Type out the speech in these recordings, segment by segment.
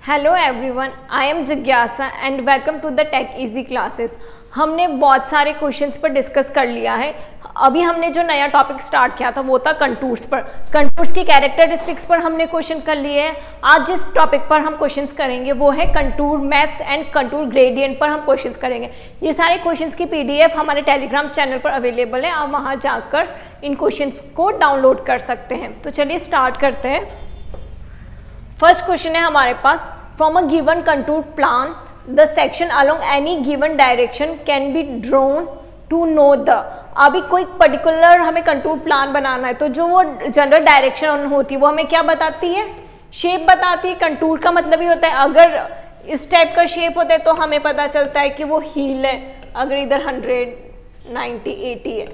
Hello everyone, I am जिज्ञासा and welcome to the tech easy classes. हमने बहुत सारे क्वेश्चंस पर डिस्कस कर लिया है। अभी हमने जो नया टॉपिक स्टार्ट किया था वो था कंटूर्स पर। कंटूर्स की कैरेक्टरिस्टिक्स पर हमने क्वेश्चन कर लिए हैं। आज जिस टॉपिक पर हम क्वेश्चंस करेंगे वो है contour maps and contour gradient पर हम क्वेश्चंस करेंगे। ये सारे क्वेश्चंस की PDF हमारे टेलीग्राम चैनल पर अवेलेबल है, आप वहाँ जाकर इन क्वेश्चंस को डाउनलोड कर सकते हैं। तो चलिए स्टार्ट करते हैं। फर्स्ट क्वेश्चन है हमारे पास, from a given contour plan the section along any given direction can be drawn to know the. अभी कोई पर्टिकुलर हमें कंटूर प्लान बनाना है तो जो वो जनरल डायरेक्शन होती है वो हमें क्या बताती है? शेप बताती है। कंटूर का मतलब ही होता है अगर इस टाइप का शेप होता है तो हमें पता चलता है कि वो हील है। अगर इधर 100, 90, 80 है,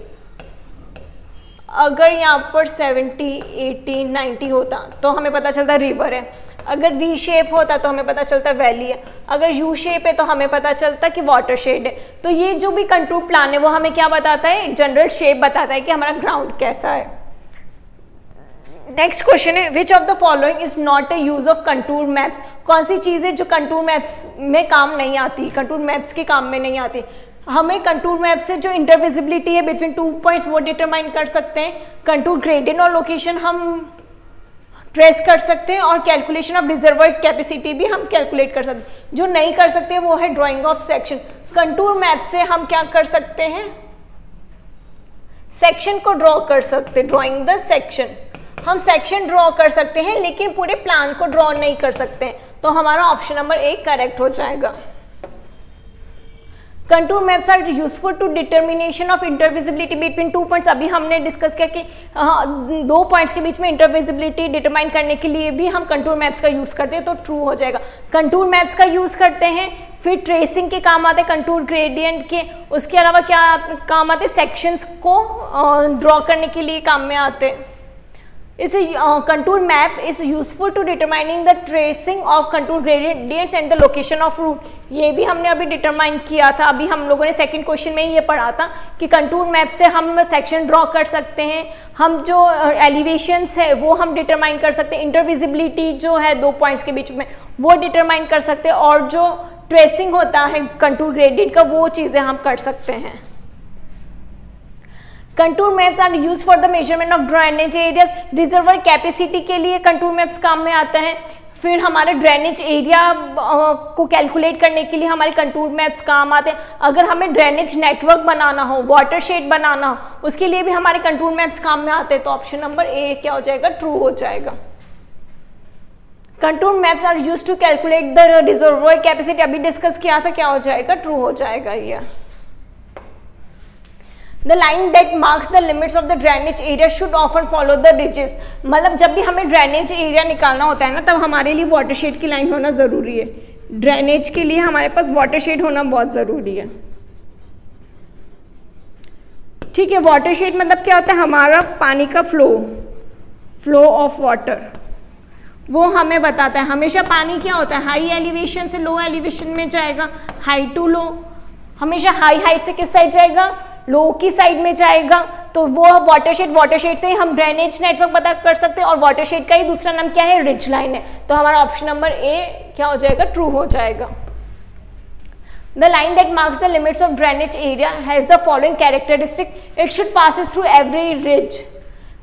अगर यहाँ पर 70, 80, 90 होता तो हमें पता चलता रिवर है। अगर वी शेप होता तो हमें पता चलता वैली है। अगर यू शेप है तो हमें पता चलता कि वाटर शेड है। तो ये जो भी कंटूर प्लान है वो हमें क्या बताता है? जनरल शेप बताता है कि हमारा ग्राउंड कैसा है। नेक्स्ट क्वेश्चन है, which of the following is not a use of contour maps. कौन सी चीज़ है जो कंटूर मैप्स में काम नहीं आती, कंटूर मैप्स के काम में नहीं आती? हमें कंटूर मैप से जो इंटरविजिबिलिटी है बिटवीन 2 पॉइंट्स वो डिटरमाइन कर सकते हैं। कंटूर ग्रेडियंट और लोकेशन हम ट्रेस कर सकते हैं और कैलकुलेशन ऑफ रिजर्वर कैपेसिटी भी हम कैलकुलेट कर सकते हैं। जो नहीं कर सकते वो है drying of section. Contour map से हम क्या कर सकते हैं? सेक्शन को ड्रॉ कर सकते हैं, ड्राइंग द सेक्शन। हम सेक्शन ड्रॉ कर सकते हैं लेकिन पूरे प्लान को ड्रॉ नहीं कर सकते हैं। तो हमारा ऑप्शन नंबर 1 करेक्ट हो जाएगा। Contour maps are useful to determination of intervisibility between 2 points. अभी हमने डिस्कस किया कि 2 पॉइंट्स के बीच में इंटरविजिबिलिटी डिटरमाइन करने के लिए भी हम कंटूर मैप्स का यूज़ करते हैं, तो ट्रू हो जाएगा। कंटूर मैप्स का यूज़ करते हैं, फिर ट्रेसिंग के काम आते हैं कंटूर ग्रेडियंट के। उसके अलावा क्या काम आते हैं? सेक्शंस को ड्रॉ करने के लिए काम में आते हैं। इस contour map is useful to determining the tracing of contour gradients and the location of route. ये भी हमने अभी डिटरमाइन किया था। अभी हम लोगों ने सेकंड क्वेश्चन में ही ये पढ़ा था कि कंटूर मैप से हम सेक्शन ड्रॉ कर सकते हैं, हम जो एलिवेशंस है वो हम डिटरमाइन कर सकते हैं, इंटरविजिबिलिटी जो है 2 पॉइंट्स के बीच में वो डिटरमाइन कर सकते हैं, और जो ट्रेसिंग होता है कंटूर ग्रेडियंट का वो चीज़ें हम कर सकते हैं। Contour maps are use for the measurement of drainage areas. Reservoir capacity के लिए कंटूर मैप्स काम में आता है। फिर हमारे ड्रेनेज एरिया को कैलकुलेट करने के लिए हमारे कंटूर मैप्स काम आते हैं। अगर हमें ड्रेनेज नेटवर्क बनाना हो, वाटर शेड बनाना हो, उसके लिए भी हमारे कंटूर मैप्स काम में आते हैं। तो ऑप्शन नंबर A क्या हो जाएगा? ट्रू हो जाएगा। Contour maps are use to calculate the reservoir capacity. अभी डिस्कस किया था, क्या हो जाएगा? ट्रू हो जाएगा ये। The line that marks the limits of the drainage area should often follow the ridges। मतलब जब भी हमें ड्रेनेज एरिया निकालना होता है ना, तब हमारे लिए वाटर शेड की लाइन होना ज़रूरी है। ड्रेनेज के लिए हमारे पास वाटर शेड होना बहुत ज़रूरी है। ठीक है, वाटर शेड मतलब क्या होता है? हमारा पानी का फ्लो ऑफ वाटर वो हमें बताता है। हमेशा पानी क्या होता है? हाई एलिवेशन से लो एलिवेशन में जाएगा, हाई टू लो। हमेशा हाई हाइट से किस साइड जाएगा? लो की साइड में जाएगा। तो वो वाटर शेड से ही हम ड्रेनेज नेटवर्क पता कर सकते हैं, और वाटर शेड का ही दूसरा नाम क्या है? रिज लाइन है। तो हमारा ऑप्शन नंबर A क्या हो जाएगा? ट्रू हो जाएगा। The line that marks the limits of drainage area has the following characteristic, it should passes through every ridge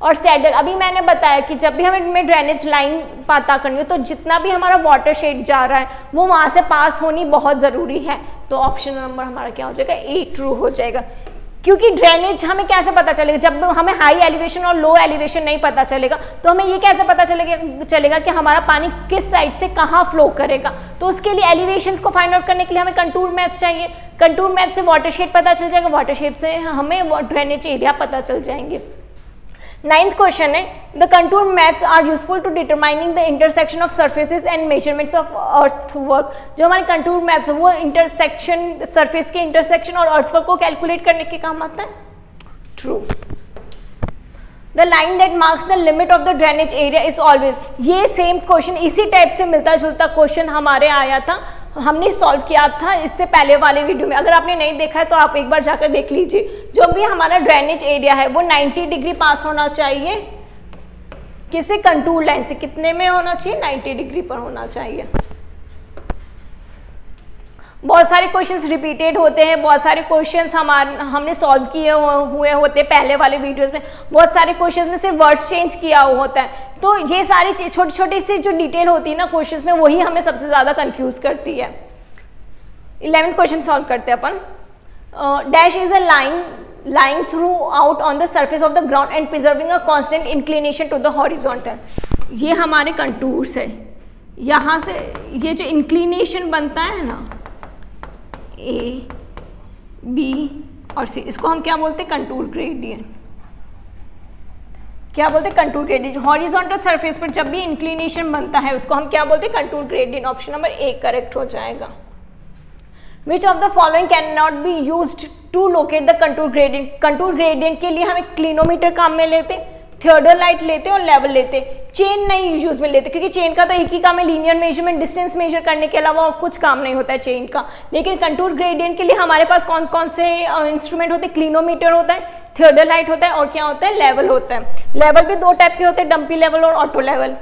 और सैडल। अभी मैंने बताया कि जब भी हमें ड्रेनेज लाइन पता करनी हो तो जितना भी हमारा वाटर शेड जा रहा है वो वहाँ से पास होनी बहुत ज़रूरी है। तो ऑप्शन नंबर हमारा क्या हो जाएगा? A ट्रू हो जाएगा। क्योंकि ड्रेनेज हमें कैसे पता चलेगा? जब हमें हाई एलिवेशन और लो एलिवेशन नहीं पता चलेगा तो हमें ये कैसे पता चलेगा कि हमारा पानी किस साइड से कहाँ फ्लो करेगा? तो उसके लिए एलिवेशंस को फाइंड आउट करने के लिए हमें कंटूर मैप्स चाहिए। कंटूर मैप से वाटर शेड पता चल जाएगा, वाटर शेड से हमें ड्रेनेज एरिया पता चल जाएंगे। 9th क्वेश्चन है, the contour maps are useful to determining the intersection of surfaces and measurements of earthwork. जो हमारे कंटूर मैप्स है वो इंटरसेक्शन, सरफेस के इंटरसेक्शन और अर्थवर्क को कैलकुलेट करने के काम आता है। True. The line that marks the limit of the drainage area is always. ये सेम क्वेश्चन इसी टाइप से मिलता जुलता क्वेश्चन हमारे आया था, हमने सॉल्व किया था इससे पहले वाले वीडियो में। अगर आपने नहीं देखा है तो आप एक बार जाकर देख लीजिए। जो भी हमारा ड्रेनेज एरिया है वो 90 डिग्री पास होना चाहिए। किसी कंटूर लाइन से कितने में होना चाहिए? 90 डिग्री पर होना चाहिए। बहुत सारे क्वेश्चंस रिपीटेड होते हैं, बहुत सारे क्वेश्चंस हमने सॉल्व किए हुए होते हैं पहले वाले वीडियोस में, बहुत सारे क्वेश्चंस में सिर्फ वर्ड्स चेंज किया हुआ होता है। तो ये सारी छोटी छोटी सी जो डिटेल होती है ना क्वेश्चंस में, वही हमें सबसे ज़्यादा कंफ्यूज करती है। 11th क्वेश्चन सॉल्व करते हैं अपन। Dash is a line lying throughout on the surface of the ground and preserving a constant inclination to the horizontal। ये हमारे कंटूर्स है, यहाँ से ये जो इंक्लिनेशन बनता है ना A, B और C, इसको हम क्या बोलते हैं? Contour gradient. क्या बोलते हैं? Contour gradient. हॉरिजॉन्टल सरफेस पर जब भी इंक्लिनेशन बनता है उसको हम क्या बोलते हैं? Contour gradient. Option number A correct हो जाएगा। Which of the following cannot be used to locate the contour gradient? Contour gradient के लिए हमें क्लिनोमीटर काम में लेते, थियोडोलाइट लेते और लेवल लेते, चेन नहीं यूज में लेते, क्योंकि चेन का तो एक ही काम है, लीनियर मेजरमेंट, डिस्टेंस मेजर करने के अलावा और कुछ काम नहीं होता है चेन का। लेकिन कंटूर ग्रेडियंट के लिए हमारे पास कौन कौन से इंस्ट्रूमेंट होते हैं? क्लिनोमीटर होता है, थियोडोलाइट होता है और क्या होता है? लेवल होता है। लेवल भी दो टाइप के होते हैं, डंपी लेवल और ऑटो लेवल।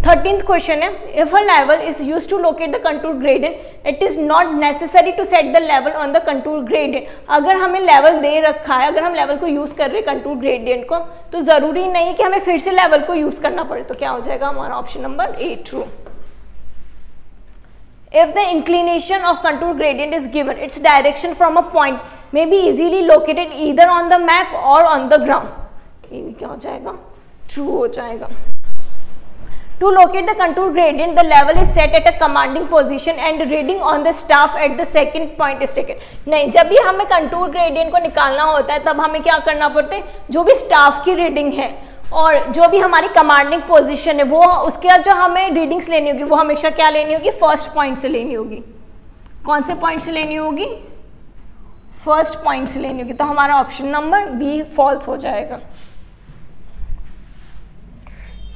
13th क्वेश्चन है, if a level is used to locate the contour gradient, it is not necessary to set the level on the contour gradient. अगर हमें लेवल दे रखा है, अगर हम लेवल को यूज कर रहे हैं कंटूर ग्रेडियंट को, तो जरूरी नहीं कि हमें फिर से लेवल को यूज करना पड़े। तो क्या हो जाएगा हमारा option number A true. If the inclination of contour gradient is given, its direction from a point may be easily located either on the map or on the ground। ये भी क्या हो जाएगा? ट्रू हो जाएगा। To locate the contour gradient, the level is set at a commanding position and reading on the staff at the second point is taken। नहीं, जब भी हमें कंटूर ग्रेडियंट को निकालना होता है तब हमें क्या करना पड़ता है? जो भी स्टाफ की रीडिंग है और जो भी हमारी कमांडिंग पोजीशन है, वो उसके जो हमें रीडिंग्स लेनी होगी वो हमेशा क्या लेनी होगी? फर्स्ट पॉइंट से लेनी होगी। कौन से पॉइंट से लेनी होगी? फर्स्ट पॉइंट से लेनी होगी। तो हमारा ऑप्शन नंबर B फॉल्स हो जाएगा।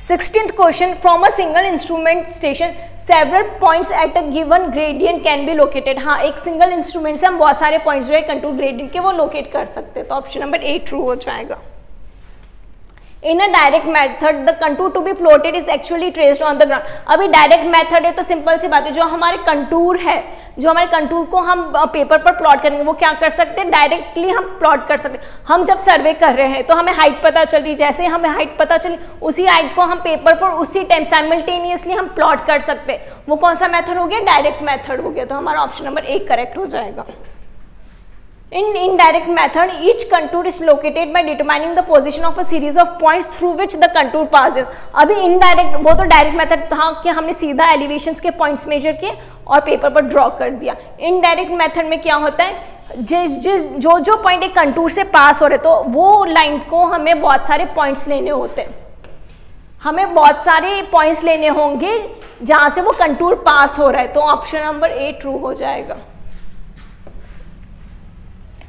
16th question, from a single instrument station several points at a given gradient can be located। हाँ, एक सिंगल इंस्ट्रूमेंट से हम बहुत सारे पॉइंट्स जो है कंटूर ग्रेडियंट के वो लोकेट कर सकते हैं। तो ऑप्शन नंबर A ट्रू हो जाएगा। In a direct method, the contour to be plotted is actually traced on the ground। अभी डायरेक्ट मेथड है तो सिंपल सी बात है, जो हमारे कंटूर है, जो हमारे कंटूर को हम पेपर पर प्लॉट करेंगे वो क्या कर सकते हैं? डायरेक्टली हम प्लॉट कर सकते हैं। हम जब सर्वे कर रहे हैं तो हमें हाइट पता चल रही, जैसे हमें हाइट पता चली उसी हाइट को हम पेपर पर उसी टाइम साइमल्टेनियसली हम प्लॉट कर सकते हैं। वो कौन सा मेथड हो गया? डायरेक्ट मेथड हो गया। तो हमारा ऑप्शन नंबर A करेक्ट हो जाएगा। In indirect method, each contour is located by determining the position of a series of points through which the contour passes। अभी इनडायरेक्ट, वो तो डायरेक्ट मेथड था कि हमने सीधा एलिवेशंस के पॉइंट्स मेजर किए और पेपर पर ड्रॉ कर दिया। इनडायरेक्ट मेथड में क्या होता है? जो पॉइंट एक कंटूर से पास हो रहे तो वो लाइन को हमें बहुत सारे पॉइंट्स लेने होते हैं, हमें बहुत सारे पॉइंट्स लेने होंगे जहां से वो कंटूर पास हो रहा है। तो ऑप्शन नंबर A ट्रू हो जाएगा।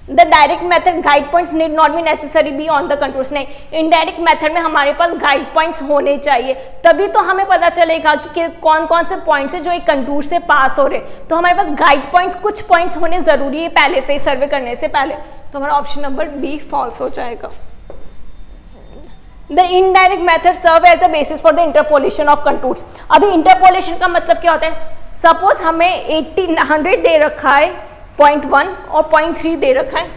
The direct method guide points need not be necessary be on the contours. नहीं, इनडायरेक्ट मेथड में हमारे पास गाइड पॉइंट्स होने चाहिए, तभी तो हमें पता चलेगा कि कौन कौन से पॉइंट्स है जो एक कंटूर से पास हो रहे। तो हमारे पास गाइड पॉइंट्स, कुछ पॉइंट्स होने जरूरी है पहले से ही, सर्वे करने से पहले। तो हमारा ऑप्शन नंबर B फॉल्स हो जाएगा। The indirect method serve as a basis for the interpolation of contours. अभी इंटरपोलेशन का मतलब क्या होता है? सपोज हमें 100 दे रखा है 0.1 और 0.3 दे रखा है,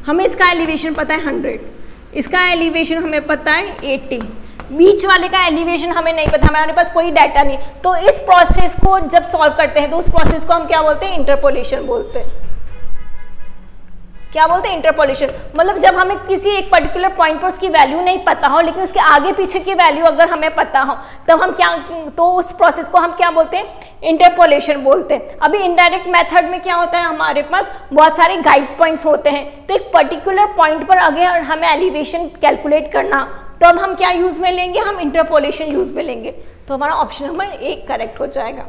हमें इसका एलिवेशन पता है 100, इसका एलिवेशन हमें पता है 80, बीच वाले का एलिवेशन हमें नहीं पता, हमारे पास कोई डाटा नहीं। तो इस प्रोसेस को जब सॉल्व करते हैं तो उस प्रोसेस को हम क्या बोलते हैं? इंटरपोलेशन बोलते हैं। क्या बोलते हैं? इंटरपोलेशन। मतलब जब हमें किसी एक पर्टिकुलर पॉइंट पर उसकी वैल्यू नहीं पता हो लेकिन उसके आगे पीछे की वैल्यू अगर हमें पता हो तब हम क्या, तो उस प्रोसेस को हम क्या बोलते हैं? इंटरपोलेशन बोलते हैं। अभी इनडायरेक्ट मेथड में क्या होता है? हमारे पास बहुत सारे गाइड पॉइंट्स होते हैं, तो एक पर्टिकुलर पॉइंट पर अगर हमें एलिवेशन कैलकुलेट करना तो अब हम क्या यूज में लेंगे? हम इंटरपोलेशन यूज में लेंगे। तो हमारा ऑप्शन नंबर A करेक्ट हो जाएगा।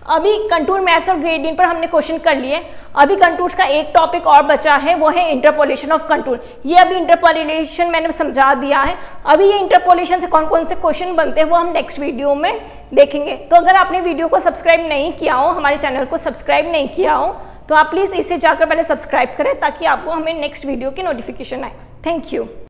अभी कंटूर मैप्स और ग्रेडियंट पर हमने क्वेश्चन कर लिए। अभी कंटूर्स का एक टॉपिक और बचा है, वो है इंटरपोलेशन ऑफ कंटूर। ये अभी इंटरपोलेशन मैंने समझा दिया है। अभी ये इंटरपोलेशन से कौन कौन से क्वेश्चन बनते हैं वो हम नेक्स्ट वीडियो में देखेंगे। तो अगर आपने वीडियो को सब्सक्राइब नहीं किया हो, हमारे चैनल को सब्सक्राइब नहीं किया हो, तो आप प्लीज़ इसे जाकर पहले सब्सक्राइब करें ताकि आपको हमें नेक्स्ट वीडियो की नोटिफिकेशन आए। Thank you.